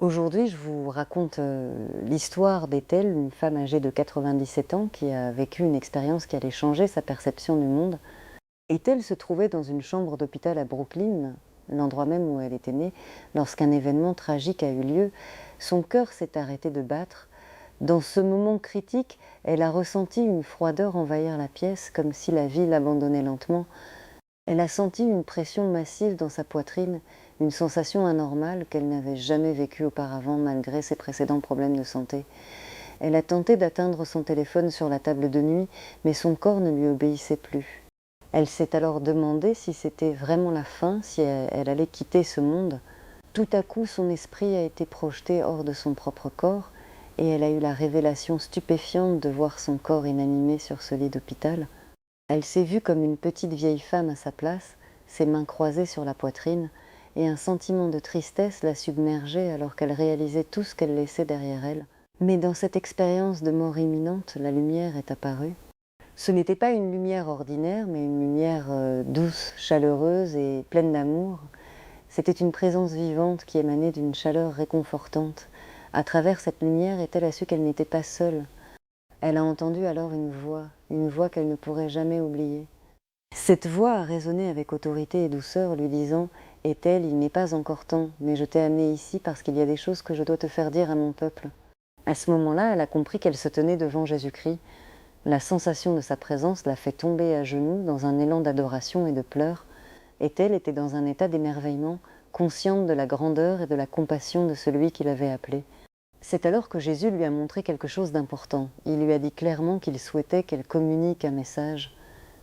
Aujourd'hui, je vous raconte l'histoire d'Ethel, une femme âgée de 97 ans qui a vécu une expérience qui allait changer sa perception du monde. Ethel se trouvait dans une chambre d'hôpital à Brooklyn, l'endroit même où elle était née, lorsqu'un événement tragique a eu lieu. Son cœur s'est arrêté de battre. Dans ce moment critique, elle a ressenti une froideur envahir la pièce, comme si la vie l'abandonnait lentement. Elle a senti une pression massive dans sa poitrine, une sensation anormale qu'elle n'avait jamais vécue auparavant malgré ses précédents problèmes de santé. Elle a tenté d'atteindre son téléphone sur la table de nuit, mais son corps ne lui obéissait plus. Elle s'est alors demandé si c'était vraiment la fin, si elle allait quitter ce monde. Tout à coup, son esprit a été projeté hors de son propre corps et elle a eu la révélation stupéfiante de voir son corps inanimé sur ce lit d'hôpital. Elle s'est vue comme une petite vieille femme à sa place, ses mains croisées sur la poitrine, et un sentiment de tristesse la submergeait alors qu'elle réalisait tout ce qu'elle laissait derrière elle. Mais dans cette expérience de mort imminente, la lumière est apparue. Ce n'était pas une lumière ordinaire, mais une lumière douce, chaleureuse et pleine d'amour. C'était une présence vivante qui émanait d'une chaleur réconfortante. À travers cette lumière, Ethel a su qu'elle n'était pas seule. Elle a entendu alors une voix qu'elle ne pourrait jamais oublier. Cette voix a résonné avec autorité et douceur, lui disant « Ethel, il n'est pas encore temps, mais je t'ai amenée ici parce qu'il y a des choses que je dois te faire dire à mon peuple. » À ce moment-là, elle a compris qu'elle se tenait devant Jésus-Christ. La sensation de sa présence l'a fait tomber à genoux dans un élan d'adoration et de pleurs. Ethel était dans un état d'émerveillement, consciente de la grandeur et de la compassion de celui qui l'avait appelée. C'est alors que Jésus lui a montré quelque chose d'important. Il lui a dit clairement qu'il souhaitait qu'elle communique un message.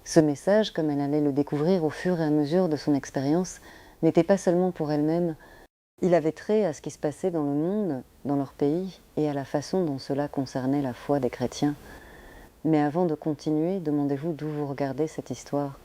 Ce message, comme elle allait le découvrir au fur et à mesure de son expérience, n'était pas seulement pour elle-même. Il avait trait à ce qui se passait dans le monde, dans leur pays, et à la façon dont cela concernait la foi des chrétiens. Mais avant de continuer, demandez-vous d'où vous regardez cette histoire.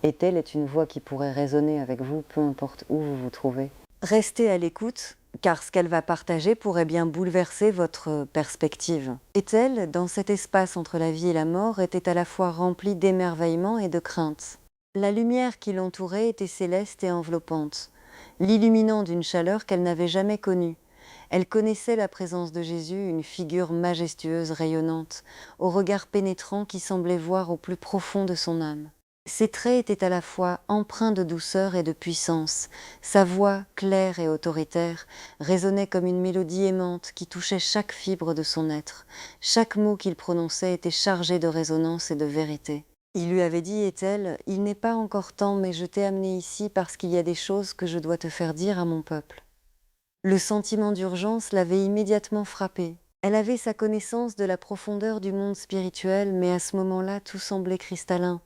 Ethel est une voix qui pourrait résonner avec vous, peu importe où vous vous trouvez. Restez à l'écoute, car ce qu'elle va partager pourrait bien bouleverser votre perspective. Ethel, dans cet espace entre la vie et la mort, était à la fois remplie d'émerveillement et de crainte. La lumière qui l'entourait était céleste et enveloppante, l'illuminant d'une chaleur qu'elle n'avait jamais connue. Elle connaissait la présence de Jésus, une figure majestueuse, rayonnante, au regard pénétrant qui semblait voir au plus profond de son âme. Ses traits étaient à la fois empreints de douceur et de puissance. Sa voix, claire et autoritaire, résonnait comme une mélodie aimante qui touchait chaque fibre de son être. Chaque mot qu'il prononçait était chargé de résonance et de vérité. Il lui avait dit, Ethel, « Il n'est pas encore temps, mais je t'ai amené ici parce qu'il y a des choses que je dois te faire dire à mon peuple. » Le sentiment d'urgence l'avait immédiatement frappée. Elle avait sa connaissance de la profondeur du monde spirituel, mais à ce moment-là, tout semblait cristallin.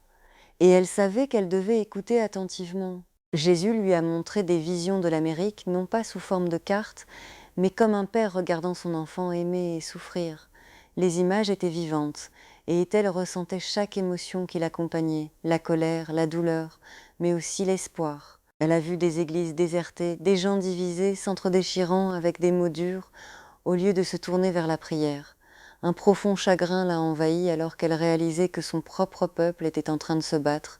Et elle savait qu'elle devait écouter attentivement. Jésus lui a montré des visions de l'Amérique, non pas sous forme de cartes, mais comme un père regardant son enfant aimer et souffrir. Les images étaient vivantes, et Ethel ressentait chaque émotion qui l'accompagnait, la colère, la douleur, mais aussi l'espoir. Elle a vu des églises désertées, des gens divisés, s'entre-déchirant avec des mots durs, au lieu de se tourner vers la prière. Un profond chagrin l'a envahie alors qu'elle réalisait que son propre peuple était en train de se battre,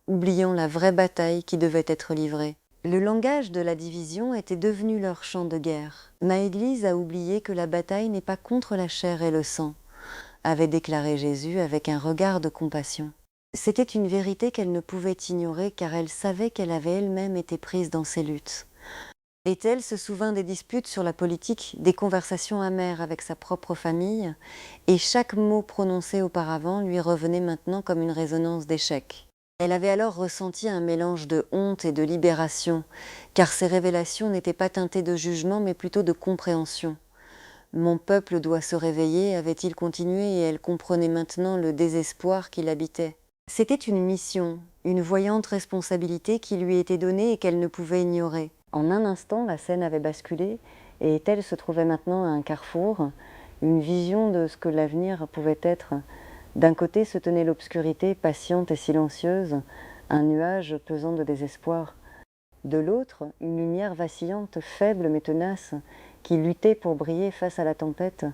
oubliant la vraie bataille qui devait être livrée. Le langage de la division était devenu leur champ de guerre. « Ma Église a oublié que la bataille n'est pas contre la chair et le sang », avait déclaré Jésus avec un regard de compassion. C'était une vérité qu'elle ne pouvait ignorer car elle savait qu'elle avait elle-même été prise dans ces luttes. Ethel se souvint des disputes sur la politique, des conversations amères avec sa propre famille, et chaque mot prononcé auparavant lui revenait maintenant comme une résonance d'échec. Elle avait alors ressenti un mélange de honte et de libération, car ces révélations n'étaient pas teintées de jugement mais plutôt de compréhension. Mon peuple doit se réveiller, avait-il continué, et elle comprenait maintenant le désespoir qui l'habitait. C'était une mission, une voyante responsabilité qui lui était donnée et qu'elle ne pouvait ignorer. En un instant, la scène avait basculé et Ethel se trouvait maintenant à un carrefour, une vision de ce que l'avenir pouvait être. D'un côté se tenait l'obscurité patiente et silencieuse, un nuage pesant de désespoir. De l'autre, une lumière vacillante, faible mais tenace, qui luttait pour briller face à la tempête.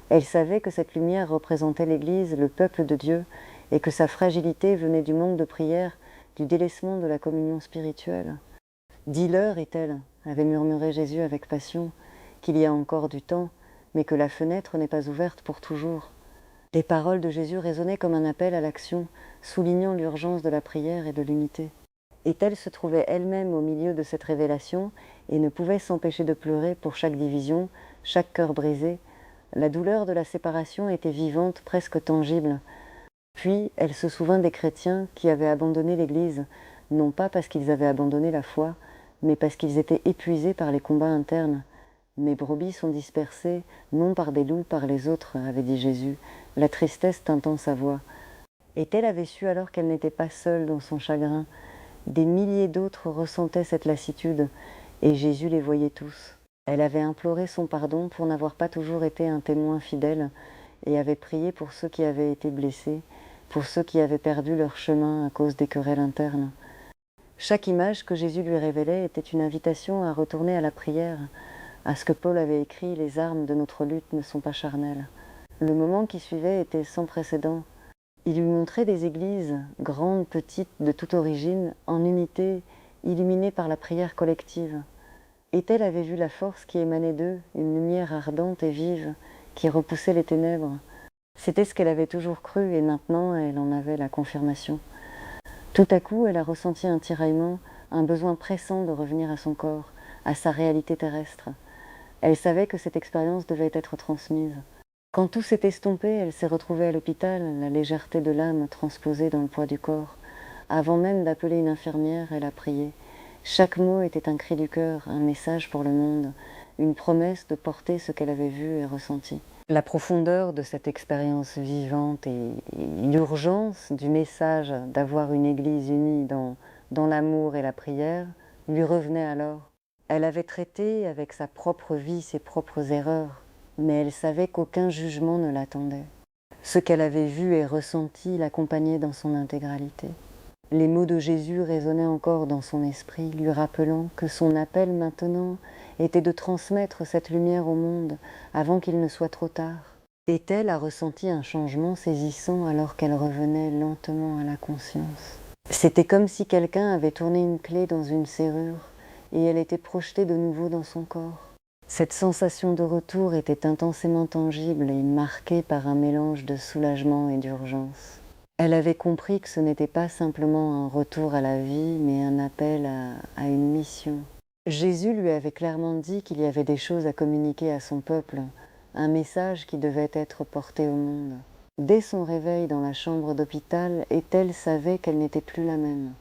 Elle savait que cette lumière représentait l'Église, le peuple de Dieu, et que sa fragilité venait du manque de prière, du délaissement de la communion spirituelle. « Dis-leur, Ethel, avait murmuré Jésus avec passion, qu'il y a encore du temps, mais que la fenêtre n'est pas ouverte pour toujours. Les paroles de Jésus résonnaient comme un appel à l'action, soulignant l'urgence de la prière et de l'unité. Ethel se trouvait elle-même au milieu de cette révélation et ne pouvait s'empêcher de pleurer pour chaque division, chaque cœur brisé. La douleur de la séparation était vivante, presque tangible. Puis elle se souvint des chrétiens qui avaient abandonné l'Église, non pas parce qu'ils avaient abandonné la foi, mais parce qu'ils étaient épuisés par les combats internes. « Mes brebis sont dispersées, non par des loups, par les autres, avait dit Jésus, la tristesse tintant sa voix. Ethel avait su alors qu'elle n'était pas seule dans son chagrin. Des milliers d'autres ressentaient cette lassitude, et Jésus les voyait tous. Elle avait imploré son pardon pour n'avoir pas toujours été un témoin fidèle, et avait prié pour ceux qui avaient été blessés, pour ceux qui avaient perdu leur chemin à cause des querelles internes. Chaque image que Jésus lui révélait était une invitation à retourner à la prière, à ce que Paul avait écrit « Les armes de notre lutte ne sont pas charnelles ». Le moment qui suivait était sans précédent. Il lui montrait des églises, grandes, petites, de toute origine, en unité, illuminées par la prière collective. Ethel avait vu la force qui émanait d'eux, une lumière ardente et vive, qui repoussait les ténèbres. C'était ce qu'elle avait toujours cru, et maintenant elle en avait la confirmation. Tout à coup, elle a ressenti un tiraillement, un besoin pressant de revenir à son corps, à sa réalité terrestre. Elle savait que cette expérience devait être transmise. Quand tout s'est estompé, elle s'est retrouvée à l'hôpital, la légèreté de l'âme transposée dans le poids du corps. Avant même d'appeler une infirmière, elle a prié. Chaque mot était un cri du cœur, un message pour le monde, une promesse de porter ce qu'elle avait vu et ressenti. La profondeur de cette expérience vivante et l'urgence du message d'avoir une Église unie dans l'amour et la prière lui revenait alors. Elle avait traité avec sa propre vie ses propres erreurs, mais elle savait qu'aucun jugement ne l'attendait. Ce qu'elle avait vu et ressenti l'accompagnait dans son intégralité. Les mots de Jésus résonnaient encore dans son esprit, lui rappelant que son appel maintenant était de transmettre cette lumière au monde avant qu'il ne soit trop tard. Ethel a ressenti un changement saisissant alors qu'elle revenait lentement à la conscience. C'était comme si quelqu'un avait tourné une clé dans une serrure et elle était projetée de nouveau dans son corps. Cette sensation de retour était intensément tangible et marquée par un mélange de soulagement et d'urgence. Elle avait compris que ce n'était pas simplement un retour à la vie, mais un appel à une mission. Jésus lui avait clairement dit qu'il y avait des choses à communiquer à son peuple, un message qui devait être porté au monde. Dès son réveil dans la chambre d'hôpital, Ethel savait qu'elle n'était plus la même.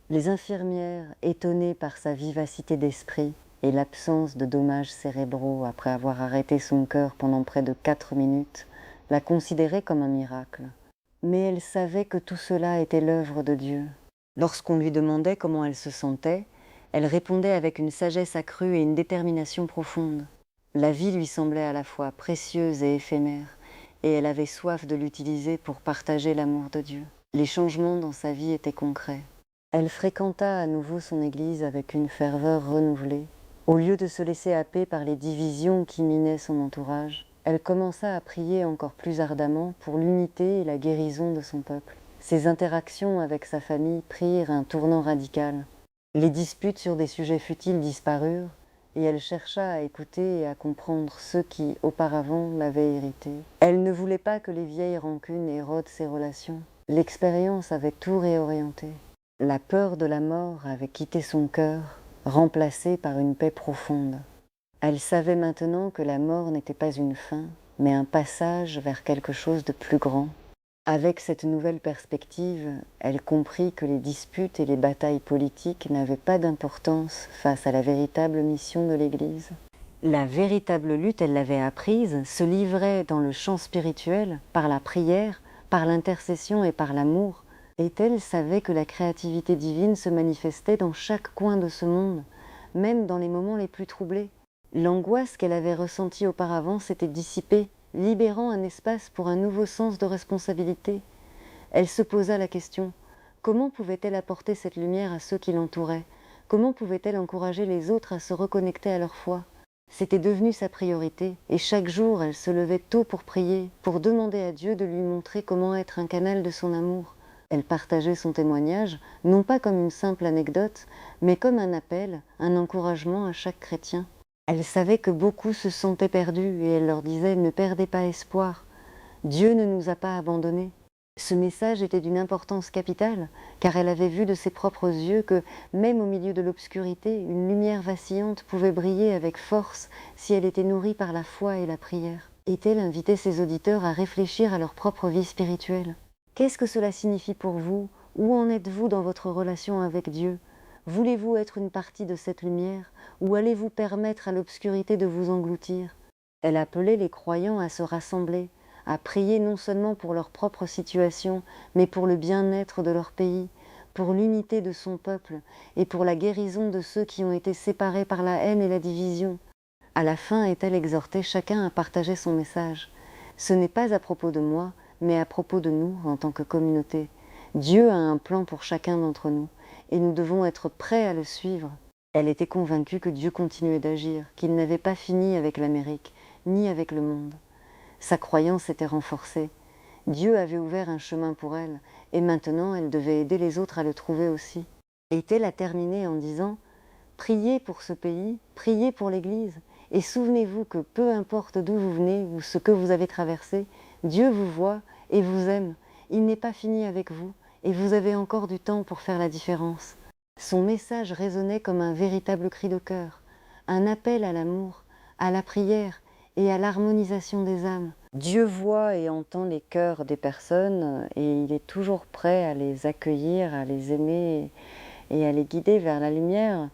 Les infirmières, étonnées par sa vivacité d'esprit et l'absence de dommages cérébraux après avoir arrêté son cœur pendant près de 4 minutes, la considéraient comme un miracle. Mais elle savait que tout cela était l'œuvre de Dieu. Lorsqu'on lui demandait comment elle se sentait, elle répondait avec une sagesse accrue et une détermination profonde. La vie lui semblait à la fois précieuse et éphémère, et elle avait soif de l'utiliser pour partager l'amour de Dieu. Les changements dans sa vie étaient concrets. Elle fréquenta à nouveau son église avec une ferveur renouvelée. Au lieu de se laisser happer par les divisions qui minaient son entourage, elle commença à prier encore plus ardemment pour l'unité et la guérison de son peuple. Ses interactions avec sa famille prirent un tournant radical. Les disputes sur des sujets futiles disparurent, et elle chercha à écouter et à comprendre ceux qui, auparavant, l'avaient héritée. Elle ne voulait pas que les vieilles rancunes érodent ses relations. L'expérience avait tout réorienté. La peur de la mort avait quitté son cœur, remplacée par une paix profonde. Elle savait maintenant que la mort n'était pas une fin, mais un passage vers quelque chose de plus grand. Avec cette nouvelle perspective, elle comprit que les disputes et les batailles politiques n'avaient pas d'importance face à la véritable mission de l'Église. La véritable lutte, elle l'avait apprise, se livrait dans le champ spirituel, par la prière, par l'intercession et par l'amour. Ethel savait que la créativité divine se manifestait dans chaque coin de ce monde, même dans les moments les plus troublés. L'angoisse qu'elle avait ressentie auparavant s'était dissipée, libérant un espace pour un nouveau sens de responsabilité. Elle se posa la question, comment pouvait-elle apporter cette lumière à ceux qui l'entouraient? Comment pouvait-elle encourager les autres à se reconnecter à leur foi? C'était devenu sa priorité, et chaque jour elle se levait tôt pour prier, pour demander à Dieu de lui montrer comment être un canal de son amour. Elle partageait son témoignage, non pas comme une simple anecdote, mais comme un appel, un encouragement à chaque chrétien. Elle savait que beaucoup se sentaient perdus et elle leur disait « Ne perdez pas espoir, Dieu ne nous a pas abandonnés ». Ce message était d'une importance capitale, car elle avait vu de ses propres yeux que, même au milieu de l'obscurité, une lumière vacillante pouvait briller avec force si elle était nourrie par la foi et la prière. Et-elle invitait ses auditeurs à réfléchir à leur propre vie spirituelle? Qu'est-ce que cela signifie pour vous? Où en êtes-vous dans votre relation avec Dieu? Voulez-vous être une partie de cette lumière, ou allez-vous permettre à l'obscurité de vous engloutir? Elle appelait les croyants à se rassembler, à prier non seulement pour leur propre situation, mais pour le bien-être de leur pays, pour l'unité de son peuple et pour la guérison de ceux qui ont été séparés par la haine et la division. À la fin, est-elle exhortait chacun à partager son message. Ce n'est pas à propos de moi, mais à propos de nous en tant que communauté. Dieu a un plan pour chacun d'entre nous, et nous devons être prêts à le suivre. Elle était convaincue que Dieu continuait d'agir, qu'il n'avait pas fini avec l'Amérique, ni avec le monde. Sa croyance était renforcée. Dieu avait ouvert un chemin pour elle, et maintenant elle devait aider les autres à le trouver aussi. Et-elle a terminé en disant « Priez pour ce pays, priez pour l'Église, et souvenez-vous que peu importe d'où vous venez ou ce que vous avez traversé, Dieu vous voit et vous aime. Il n'est pas fini avec vous, et vous avez encore du temps pour faire la différence. » Son message résonnait comme un véritable cri de cœur, un appel à l'amour, à la prière et à l'harmonisation des âmes. Dieu voit et entend les cœurs des personnes et il est toujours prêt à les accueillir, à les aimer et à les guider vers la lumière.